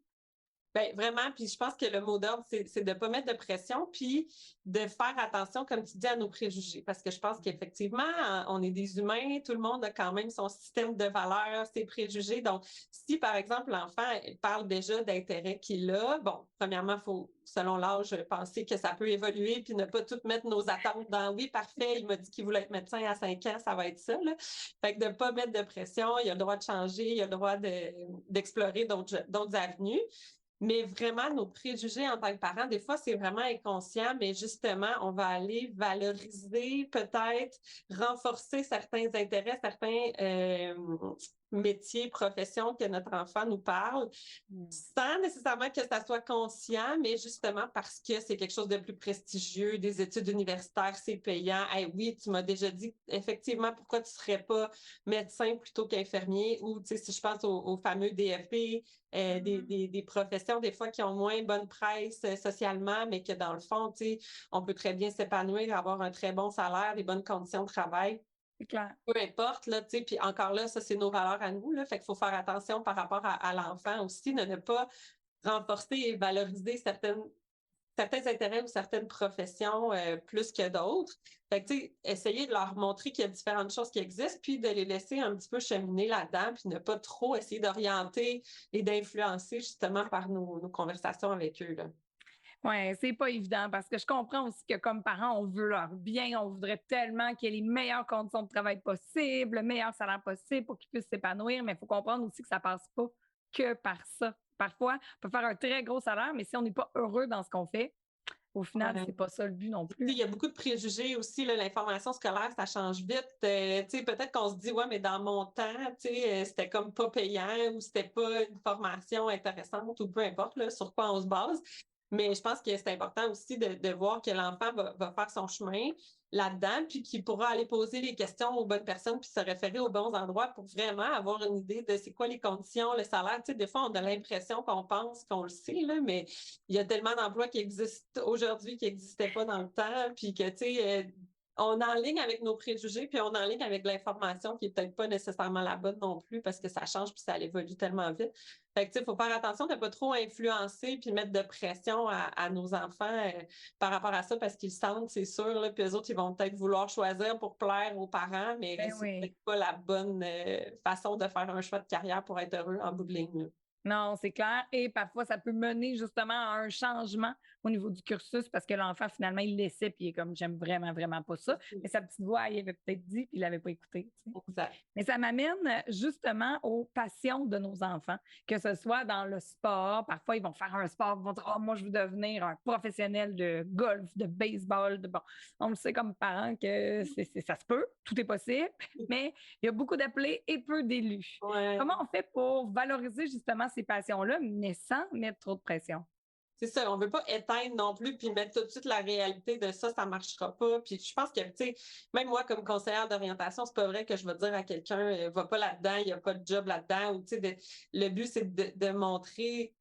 S5: Ben, vraiment, puis je pense que le mot d'ordre, c'est de ne pas mettre de pression, puis de faire attention, comme tu dis, à nos préjugés. Parce que je pense qu'effectivement, on est des humains, tout le monde a quand même son système de valeurs, ses préjugés. Donc, si, par exemple, l'enfant parle déjà d'intérêt qu'il a, bon, premièrement, il faut, selon l'âge, penser que ça peut évoluer, puis ne pas tout mettre nos attentes dans oui, parfait, il m'a dit qu'il voulait être médecin à 5 ans, ça va être ça, là. Fait que de ne pas mettre de pression, il a le droit de changer, il a le droit d'explorer d'autres avenues. Mais vraiment, nos préjugés en tant que parents, des fois, c'est vraiment inconscient, mais justement, on va aller valoriser, peut-être renforcer certains intérêts, certains métiers, professions que notre enfant nous parle, sans nécessairement que ça soit conscient, mais justement parce que c'est quelque chose de plus prestigieux, des études universitaires, c'est payant. Hey, oui, tu m'as déjà dit, effectivement, pourquoi tu ne serais pas médecin plutôt qu'infirmier? Ou, tu sais, si je pense au fameux DFP, des professions, des fois, qui ont moins bonne presse socialement, mais que dans le fond, tu sais, on peut très bien s'épanouir, avoir un très bon salaire, des bonnes conditions de travail.
S2: C'est clair.
S5: Peu importe, là, tu sais, puis encore là, ça, c'est nos valeurs à nous, là, fait qu'il faut faire attention par rapport à l'enfant aussi, de ne pas renforcer et valoriser certains intérêts ou certaines professions plus que d'autres. Fait que, tu sais, essayer de leur montrer qu'il y a différentes choses qui existent, puis de les laisser un petit peu cheminer là-dedans, puis ne pas trop essayer d'orienter et d'influencer justement par nos conversations avec eux, là.
S2: Oui, c'est pas évident parce que je comprends aussi que comme parents, on veut leur bien, on voudrait tellement qu'il y ait les meilleures conditions de travail possibles, le meilleur salaire possible pour qu'ils puissent s'épanouir, mais il faut comprendre aussi que ça passe pas que par ça. Parfois, on peut faire un très gros salaire, mais si on n'est pas heureux dans ce qu'on fait, au final,
S5: Ouais.
S2: c'est pas ça le but non plus.
S5: Il y a beaucoup de préjugés aussi, là, l'information scolaire, ça change vite. Tu sais, peut-être qu'on se dit, ouais, mais dans mon temps, tu sais, c'était comme pas payant ou c'était pas une formation intéressante ou peu importe là, sur quoi on se base. Mais je pense que c'est important aussi de voir que l'enfant va faire son chemin là-dedans, puis qu'il pourra aller poser les questions aux bonnes personnes, puis se référer aux bons endroits pour vraiment avoir une idée de c'est quoi les conditions, le salaire. Tu sais, des fois, on a l'impression qu'on pense qu'on le sait, là, mais il y a tellement d'emplois qui existent aujourd'hui qui n'existaient pas dans le temps, puis que, tu sais, on est en ligne avec nos préjugés, puis on est en ligne avec l'information qui est peut-être pas nécessairement la bonne non plus parce que ça change puis ça évolue tellement vite. Fait que, tu sais, il faut faire attention de ne pas trop influencer puis mettre de pression à nos enfants par rapport à ça parce qu'ils sentent, c'est sûr, là, puis eux autres, ils vont peut-être vouloir choisir pour plaire aux parents, mais
S2: Ben
S5: c'est
S2: oui.
S5: peut-être pas la bonne façon de faire un choix de carrière pour être heureux en bout de ligne, là.
S2: Non, c'est clair. Et parfois, ça peut mener justement à un changement au niveau du cursus parce que l'enfant, finalement, il laissait, puis il est comme, j'aime vraiment, vraiment pas ça. Mais sa petite voix, il avait peut-être dit, puis il l'avait pas écouté. Tu sais.
S5: Exact.
S2: Mais ça m'amène justement aux passions de nos enfants, que ce soit dans le sport. Parfois, ils vont faire un sport, ils vont dire, oh, moi, je veux devenir un professionnel de golf, de baseball. Bon, on le sait comme parents que ça se peut, tout est possible, mais il y a beaucoup d'appelés et peu d'élus.
S5: Ouais.
S2: Comment on fait pour valoriser justement ces passions-là, mais sans mettre trop de pression?
S5: C'est ça, on veut pas éteindre non plus puis mettre tout de suite la réalité de ça marchera pas. Puis je pense que, tu sais, même moi, comme conseillère d'orientation, c'est pas vrai que je vais dire à quelqu'un, va pas là-dedans, il y a pas de job là-dedans. Ou, tu sais, le but, c'est de montrer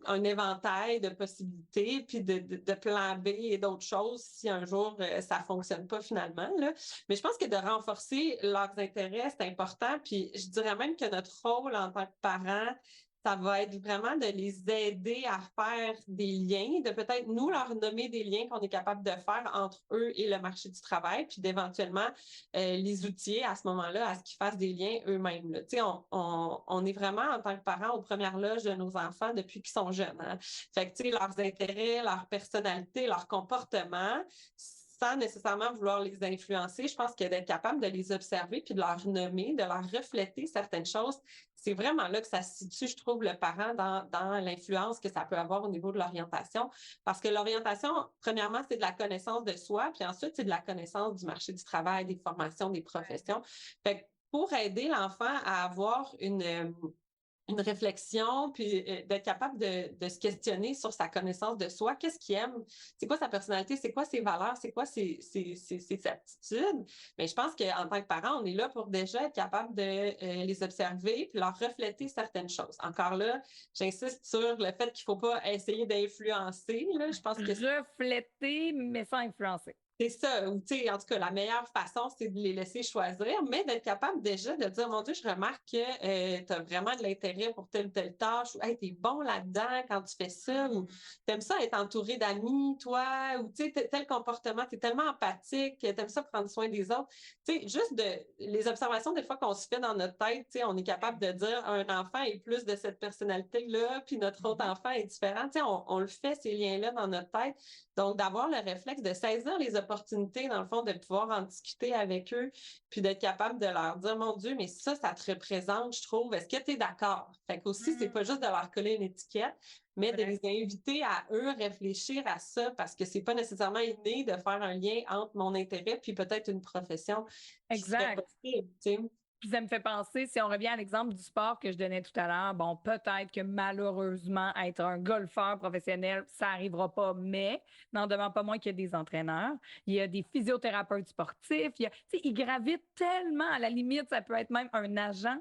S5: un éventail de possibilités, puis de plan B et d'autres choses si un jour ça ne fonctionne pas finalement, là. Mais je pense que de renforcer leurs intérêts, c'est important. Puis je dirais même que notre rôle en tant que parents, ça va être vraiment de les aider à faire des liens, de peut-être nous leur nommer des liens qu'on est capable de faire entre eux et le marché du travail, puis d'éventuellement les outiller à ce moment-là à ce qu'ils fassent des liens eux-mêmes. Tu sais, on est vraiment en tant que parents aux premières loges de nos enfants depuis qu'ils sont jeunes. Hein. Fait que, tu sais, leurs intérêts, leur personnalité, leur comportement, sans nécessairement vouloir les influencer, je pense que d'être capable de les observer puis de leur nommer, de leur refléter certaines choses, c'est vraiment là que ça se situe, je trouve, le parent dans l'influence que ça peut avoir au niveau de l'orientation. Parce que l'orientation, premièrement, c'est de la connaissance de soi, puis ensuite, c'est de la connaissance du marché du travail, des formations, des professions. Fait que pour aider l'enfant à avoir une réflexion, puis d'être capable de se questionner sur sa connaissance de soi. Qu'est-ce qu'il aime? C'est quoi sa personnalité? C'est quoi ses valeurs? C'est quoi ses aptitudes? Mais je pense qu'en tant que parent, on est là pour déjà être capable de les observer puis leur refléter certaines choses. Encore là, j'insiste sur le fait qu'il ne faut pas essayer d'influencer. Là. Je pense que
S2: Refléter, mais sans influencer.
S5: c'est ça, ou tu sais, en tout cas, la meilleure façon, c'est de les laisser choisir, mais d'être capable déjà de dire, mon Dieu, je remarque que tu as vraiment de l'intérêt pour telle ou telle tâche, ou hey, tu es bon là-dedans quand tu fais ça, ou tu aimes ça être entouré d'amis, toi, ou tu sais, tel comportement, tu es tellement empathique, tu aimes ça prendre soin des autres. Tu sais, juste les observations des fois qu'on se fait dans notre tête, tu sais, on est capable de dire, un enfant est plus de cette personnalité-là, puis notre autre enfant est différent. Tu sais, on le fait, ces liens-là, dans notre tête. Donc, d'avoir le réflexe de saisir les opportunités, dans le fond, de pouvoir en discuter avec eux, puis d'être capable de leur dire, mon Dieu, mais ça te représente, je trouve. Est-ce que tu es d'accord? Fait qu'aussi, c'est pas juste de leur coller une étiquette, mais de les inviter à eux réfléchir à ça, parce que c'est pas nécessairement inné de faire un lien entre mon intérêt puis peut-être une profession qui serait
S2: Exact.
S5: possible, tu sais.
S2: Puis ça me fait penser, si on revient à l'exemple du sport que je donnais tout à l'heure, bon, peut-être que malheureusement, être un golfeur professionnel, ça n'arrivera pas, mais n'en demeure pas moins qu'il y a des entraîneurs, il y a des physiothérapeutes sportifs, tu sais, ils gravitent tellement, à la limite, ça peut être même un agent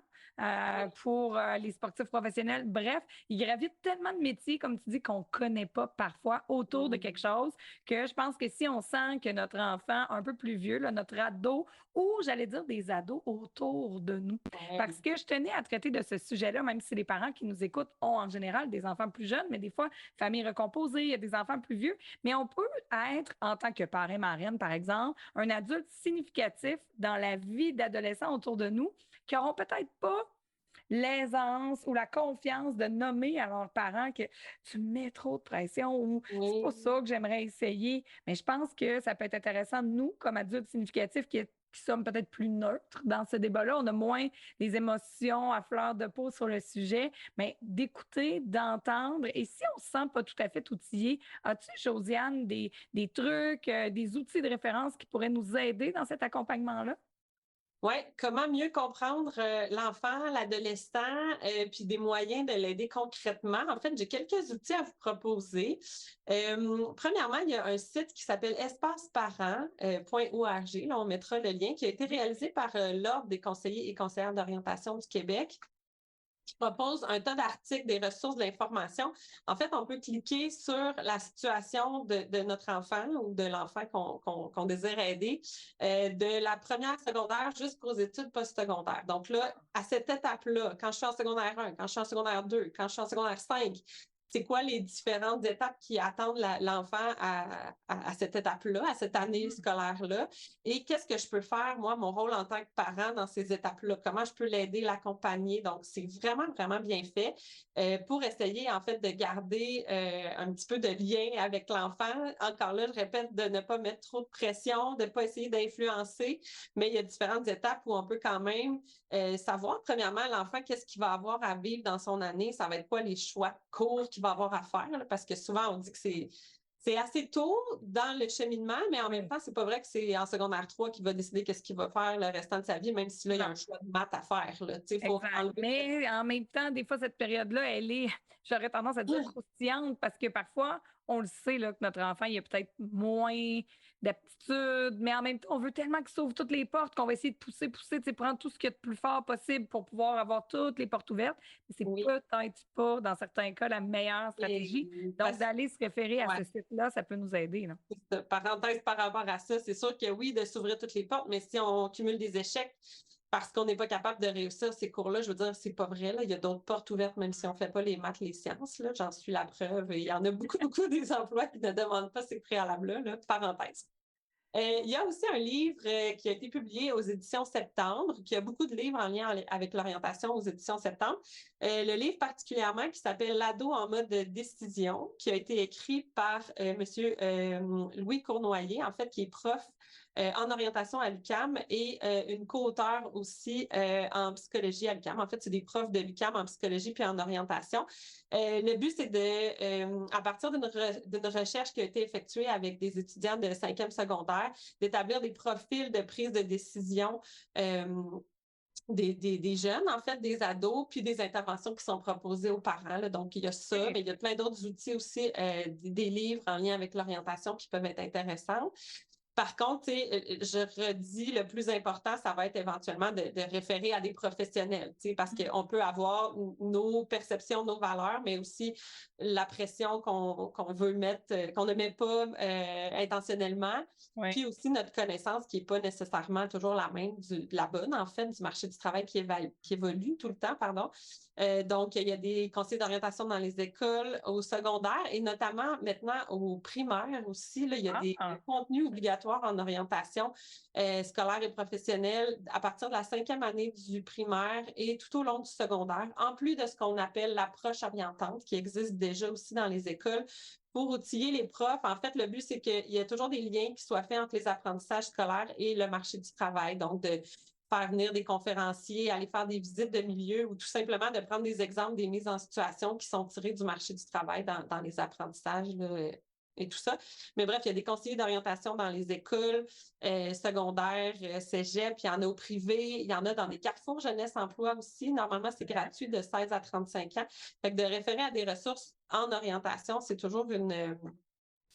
S2: pour les sportifs professionnels. Bref, ils gravitent tellement de métiers, comme tu dis, qu'on ne connaît pas parfois autour de quelque chose, que je pense que si on sent que notre enfant un peu plus vieux, là, notre ado, ou j'allais dire des ados autour de nous. Parce que je tenais à traiter de ce sujet-là, même si les parents qui nous écoutent ont en général des enfants plus jeunes, mais des fois, famille recomposée, il y a des enfants plus vieux. Mais on peut être, en tant que parrain, marraine, par exemple, un adulte significatif dans la vie d'adolescents autour de nous qui n'auront peut-être pas l'aisance ou la confiance de nommer à leurs parents que tu me mets trop de pression ou c'est pas ça que j'aimerais essayer. Mais je pense que ça peut être intéressant, nous, comme adultes significatifs qui sommes peut-être plus neutres dans ce débat-là, on a moins les émotions à fleur de peau sur le sujet, mais d'écouter, d'entendre. Et si on ne se sent pas tout à fait outillé, as-tu, Josiane, des trucs, des outils de référence qui pourraient nous aider dans cet accompagnement-là?
S5: Oui, comment mieux comprendre l'enfant, l'adolescent, puis des moyens de l'aider concrètement. En fait, j'ai quelques outils à vous proposer. Premièrement, il y a un site qui s'appelle espaceparent.org. Là, on mettra le lien, qui a été réalisé par l'Ordre des conseillers et conseillères d'orientation du Québec, qui propose un tas d'articles, des ressources, de l'information. En fait, on peut cliquer sur la situation de notre enfant ou de l'enfant qu'on désire aider, de la première secondaire jusqu'aux études postsecondaires. Donc là, à cette étape-là, quand je suis en secondaire 1, quand je suis en secondaire 2, quand je suis en secondaire 5, c'est quoi les différentes étapes qui attendent l'enfant à cette étape-là, à cette année scolaire-là? Et qu'est-ce que je peux faire, moi, mon rôle en tant que parent dans ces étapes-là? Comment je peux l'aider, l'accompagner? Donc, c'est vraiment, vraiment bien fait pour essayer, en fait, de garder un petit peu de lien avec l'enfant. Encore là, je répète, de ne pas mettre trop de pression, de ne pas essayer d'influencer, mais il y a différentes étapes où on peut quand même savoir, premièrement, l'enfant, qu'est-ce qu'il va avoir à vivre dans son année? Ça va être quoi les choix courts qu'il va avoir à faire? Là, parce que souvent, on dit que c'est assez tôt dans le cheminement, mais en même temps, c'est pas vrai que c'est en secondaire 3 qu'il va décider qu'est-ce qu'il va faire le restant de sa vie, même si là, il y a un choix de maths à faire. Là. Faut
S2: Mais en même temps, des fois, cette période-là, elle est, j'aurais tendance à dire croustillante parce que parfois, on le sait là, que notre enfant, il a peut-être moins d'aptitude, mais en même temps, on veut tellement qu'il s'ouvre toutes les portes qu'on va essayer de pousser, tu sais, prendre tout ce qu'il y a de plus fort possible pour pouvoir avoir toutes les portes ouvertes. Mais c'est
S5: Oui.
S2: peut-être pas, dans certains cas, la meilleure stratégie. Donc,
S5: Parce-
S2: d'aller se référer à
S5: Ouais.
S2: ce site-là, ça peut nous aider, là.
S5: Parenthèse par rapport à ça, c'est sûr que oui, de s'ouvrir toutes les portes, mais si on cumule des échecs parce qu'on n'est pas capable de réussir ces cours-là, je veux dire, c'est pas vrai. Là. Il y a d'autres portes ouvertes, même si on ne fait pas les maths, les sciences. Là. J'en suis la preuve. Il y en a beaucoup, beaucoup des emplois qui ne demandent pas ces préalables-là. Là. Parenthèse. Il y a aussi un livre qui a été publié aux éditions Septembre, qui a beaucoup de livres en lien avec l'orientation aux éditions Septembre. Le livre particulièrement qui s'appelle L'ado en mode de décision, qui a été écrit par Monsieur Louis Cournoyer, en fait, qui est prof en orientation à l'UQAM et une co-auteure aussi en psychologie à l'UQAM. En fait, c'est des profs de l'UQAM en psychologie puis en orientation. Le but, c'est à partir d'une recherche qui a été effectuée avec des étudiants de 5e secondaire, d'établir des profils de prise de décision des jeunes, en fait, des ados, puis des interventions qui sont proposées aux parents. Là. Donc, il y a ça, mais il y a plein d'autres outils aussi, des livres en lien avec l'orientation qui peuvent être intéressants. Par contre, je redis, le plus important, ça va être éventuellement de référer à des professionnels, parce qu'on peut avoir nos perceptions, nos valeurs, mais aussi la pression qu'on veut mettre, qu'on ne met pas intentionnellement,
S2: Ouais.
S5: puis aussi notre connaissance qui n'est pas nécessairement toujours la même, la bonne, en fait, du marché du travail qui évolue tout le temps, pardon. Donc, il y a des conseillers d'orientation dans les écoles, au secondaire et notamment maintenant au primaire aussi. Là, il y a des contenus obligatoires en orientation scolaire et professionnelle à partir de la 5e année du primaire et tout au long du secondaire, en plus de ce qu'on appelle l'approche orientante qui existe déjà aussi dans les écoles pour outiller les profs. En fait, le but, c'est qu'il y ait toujours des liens qui soient faits entre les apprentissages scolaires et le marché du travail. Donc, de faire venir des conférenciers, aller faire des visites de milieu ou tout simplement de prendre des exemples des mises en situation qui sont tirées du marché du travail dans les apprentissages là, et tout ça. Mais bref, il y a des conseillers d'orientation dans les écoles secondaires, cégep, il y en a au privé, il y en a dans des carrefours jeunesse-emploi aussi. Normalement, c'est gratuit de 16 à 35 ans. Fait que de référer à des ressources en orientation, c'est toujours une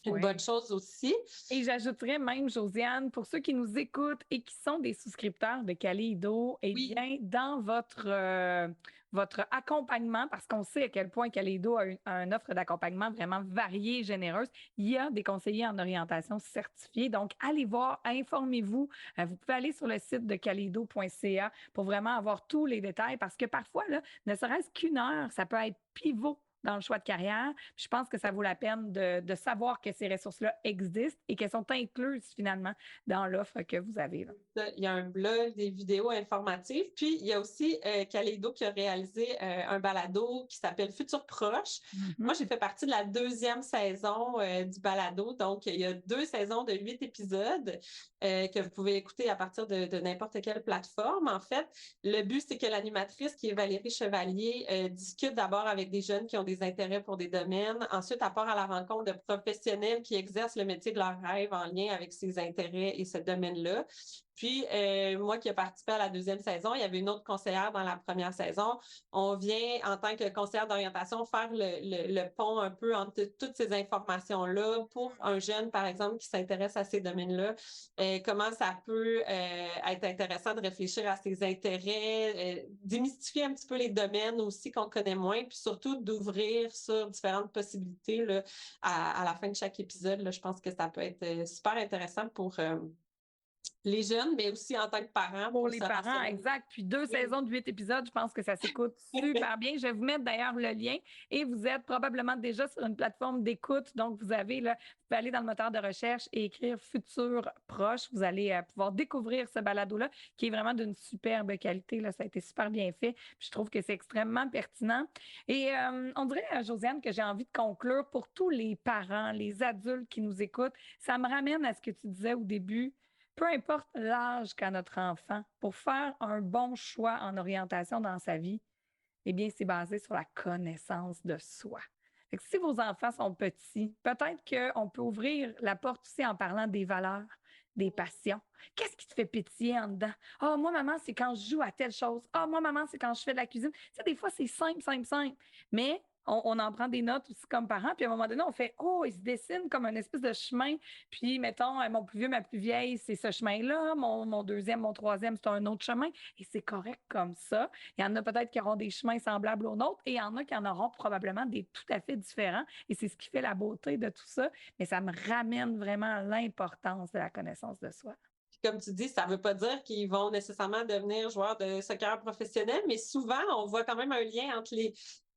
S5: bonne chose aussi.
S2: Et j'ajouterais même, Josiane, pour ceux qui nous écoutent et qui sont des souscripteurs de Kaleido, eh bien, dans votre accompagnement, parce qu'on sait à quel point Kaleido a une offre d'accompagnement vraiment variée et généreuse, il y a des conseillers en orientation certifiés. Donc, allez voir, informez-vous. Vous pouvez aller sur le site de kaleido.ca pour vraiment avoir tous les détails, parce que parfois, là, ne serait-ce qu'une heure, ça peut être pivot dans le choix de carrière. Puis je pense que ça vaut la peine de savoir que ces ressources-là existent et qu'elles sont incluses finalement dans l'offre que vous avez. Là.
S5: Il y a un blog, des vidéos informatives. Puis, il y a aussi Kaleido qui a réalisé un balado qui s'appelle Futur Proche. Moi, j'ai fait partie de la 2e saison du balado. Donc, il y a 2 saisons de 8 épisodes que vous pouvez écouter à partir de n'importe quelle plateforme. En fait, le but, c'est que l'animatrice, qui est Valérie Chevalier, discute d'abord avec des jeunes qui ont des intérêts pour des domaines. Ensuite, elle part à la rencontre de professionnels qui exercent le métier de leur rêve en lien avec ces intérêts et ce domaine-là. Puis, moi qui ai participé à la 2e saison, il y avait une autre conseillère dans la 1re saison. On vient, en tant que conseillère d'orientation, faire le pont un peu entre toutes ces informations-là pour un jeune, par exemple, qui s'intéresse à ces domaines-là. Comment ça peut être intéressant de réfléchir à ses intérêts, démystifier un petit peu les domaines aussi qu'on connaît moins, puis surtout d'ouvrir sur différentes possibilités là, à la fin de chaque épisode. Là, je pense que ça peut être super intéressant pour les jeunes, mais aussi en tant que parents.
S2: Pour les parents, exact. Puis 2 saisons de 8 épisodes, je pense que ça s'écoute super bien. Je vais vous mettre d'ailleurs le lien et vous êtes probablement déjà sur une plateforme d'écoute. Donc, vous avez là, vous pouvez aller dans le moteur de recherche et écrire Futur Proche. Vous allez pouvoir découvrir ce balado-là qui est vraiment d'une superbe qualité. Là. Ça a été super bien fait. Puis je trouve que c'est extrêmement pertinent. Et on dirait, Josiane, que j'ai envie de conclure pour tous les parents, les adultes qui nous écoutent. Ça me ramène à ce que tu disais au début. Peu importe l'âge qu'a notre enfant, pour faire un bon choix en orientation dans sa vie, eh bien, c'est basé sur la connaissance de soi. Fait que si vos enfants sont petits, peut-être qu'on peut ouvrir la porte aussi en parlant des valeurs, des passions. Qu'est-ce qui te fait pétiller en dedans? Ah, oh, moi, maman, c'est quand je joue à telle chose. Ah, oh, moi, maman, c'est quand je fais de la cuisine. Tu sais, des fois, c'est simple, simple, simple. Mais on en prend des notes aussi comme parents, puis à un moment donné, on fait « Oh, il se dessine comme un espèce de chemin. » Puis, mettons, mon plus vieux, ma plus vieille, c'est ce chemin-là. Mon deuxième, mon troisième, c'est un autre chemin. Et c'est correct comme ça. Il y en a peut-être qui auront des chemins semblables aux nôtres et il y en a qui en auront probablement des tout à fait différents. Et c'est ce qui fait la beauté de tout ça. Mais ça me ramène vraiment à l'importance de la connaissance de soi.
S5: Puis comme tu dis, ça ne veut pas dire qu'ils vont nécessairement devenir joueurs de soccer professionnels, mais souvent, on voit quand même un lien entre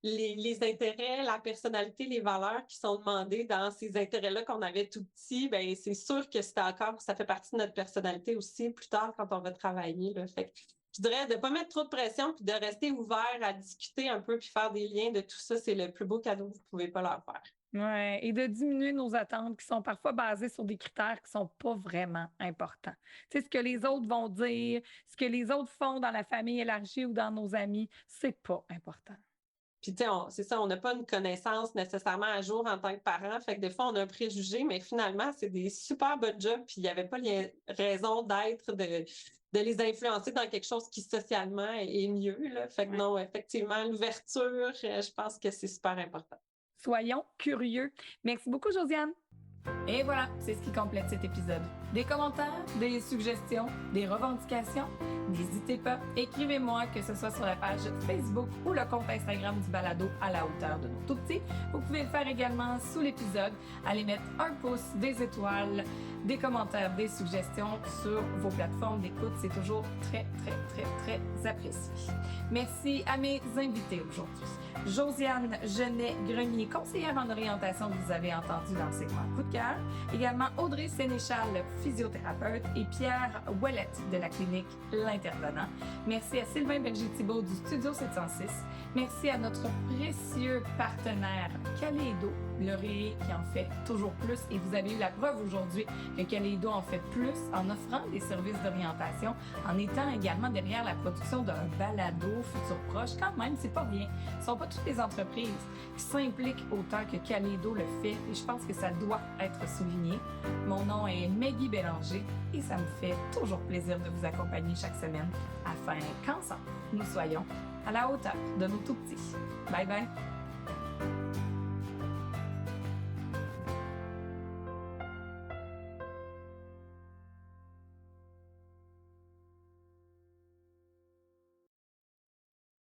S5: les intérêts, la personnalité, les valeurs qui sont demandées dans ces intérêts-là qu'on avait tout petit. Ben c'est sûr que ça fait partie de notre personnalité aussi plus tard quand on va travailler, là. Fait que je dirais de ne pas mettre trop de pression puis de rester ouvert à discuter un peu puis faire des liens de tout ça, c'est le plus beau cadeau que vous ne pouvez pas leur faire.
S2: Ouais, et de diminuer nos attentes qui sont parfois basées sur des critères qui sont pas vraiment importants. Tu sais, ce que les autres vont dire, ce que les autres font dans la famille élargie ou dans nos amis, c'est pas important.
S5: Puis, tu sais, c'est ça, on n'a pas une connaissance nécessairement à jour en tant que parent. Fait que des fois, on a un préjugé, mais finalement, c'est des super bonnes jobs. Puis, il n'y avait pas raison d'être, de les influencer dans quelque chose qui socialement est mieux, là. Fait que non, effectivement, l'ouverture, je pense que c'est super important.
S2: Soyons curieux. Merci beaucoup, Josiane. Et voilà, c'est ce qui complète cet épisode. Des commentaires, des suggestions, des revendications, n'hésitez pas, écrivez-moi, que ce soit sur la page Facebook ou le compte Instagram du balado à la hauteur de nos tout-petits. Vous pouvez le faire également sous l'épisode. Allez mettre un pouce, des étoiles, des commentaires, des suggestions sur vos plateformes d'écoute. C'est toujours très, très, très, très apprécié. Merci à mes invités aujourd'hui. Josiane Genet-Grenier, conseillère en orientation que vous avez entendu dans le segment Coup de cœur. Également Audrey Sénéchal, physiothérapeute, et Pierre Ouellette de la clinique L'Intervenant. Merci à Sylvain Berger-Thibault du Studio 706. Merci à notre précieux partenaire Kaleido, l'oreiller qui en fait toujours plus. Et vous avez eu la preuve aujourd'hui que Kaleido en fait plus en offrant des services d'orientation, en étant également derrière la production d'un balado futur proche. Quand même, c'est pas rien. Ce ne sont pas toutes les entreprises qui s'impliquent autant que Kaleido le fait. Et je pense que ça doit être souligné. Mon nom est Maggie Bélanger et ça me fait toujours plaisir de vous accompagner chaque semaine afin qu'ensemble, nous soyons à la hauteur de nos tout-petits. Bye bye!